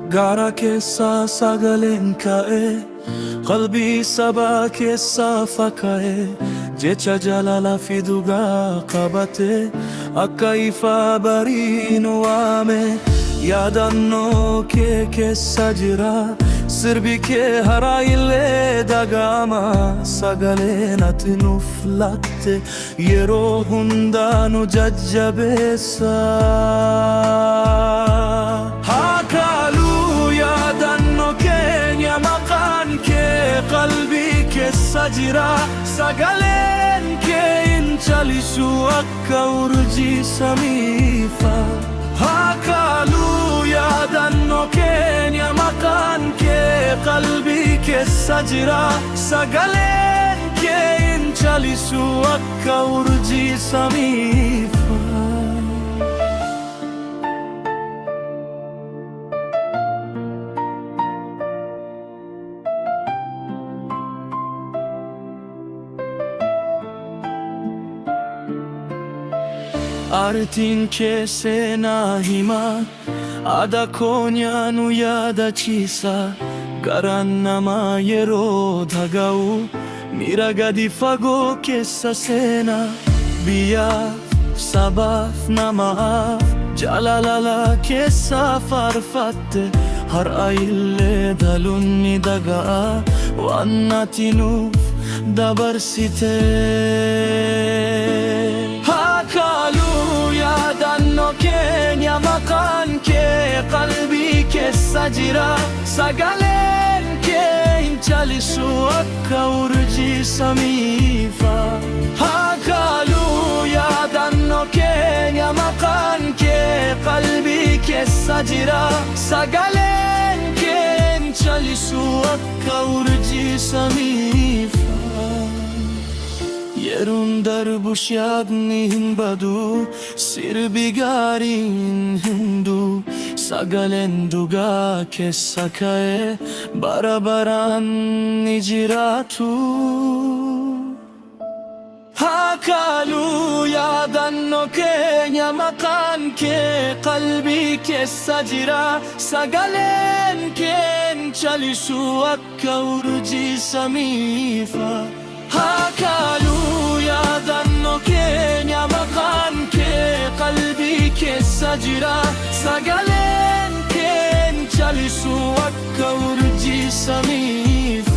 Gara keessa sagaleen ka'e, qalbii sabaa keessa fakkaa'e, jecha jaalala fi dhugaa qabate, akka ifa bariin waame. Yaadannoo kee keessa jira, sirbi kee haaraa illee dhaga'ama. Sagaleen ati nuuf laatte yeroo hundaanuu jajjabeessa. Haa kaaluu yaadannoo keenya, maqaan kee qalbii keessa jira. Sagaleen kee hin calisu akka urjii samiifa. Haa kaaluu yaadannoo keenya, maqaan kee qalbii keessa jira. Sagaleen kee hin calisu akka urjii samiifa. Aartiin kee seenaa hima, aadaa keenyaa nu yaadachiisa. Garaan namaa yeroo dhaga'u, miira gadi fagoo keessa seena. Biyyaaf, sabaaf, namaaf jaalala keessa faarfatte. Har'a illee dhaluun ni dhaga'a waan ati nuuf dabarsite. Haa kaaluu yaadannoo keenya, maqaan kee qalbii keessa jira. Sagaleen kee hin calisu akka urjii samiifa. Haa kaaluu yaadannoo keenya, maqaan kee qalbii keessa jira. Sagaleen kee hin calisu akka urjii samiifa. Yeroon darbu yaadni hin badu, sirbi gaariin hundu. Sagaleen dhugaa keessa ka'e, bara baraan ni jiraatu. Haa kaaluu yaadannoo keenya, maqaan kee qalbii keessa jira. Sagaleen kee hin calisu akka urjii samiifa. Haa kaaluu yaadannoo keenya, maqaan kee qalbii keessa jira. Sagaleen kee hin calisu akka urjii samiifa.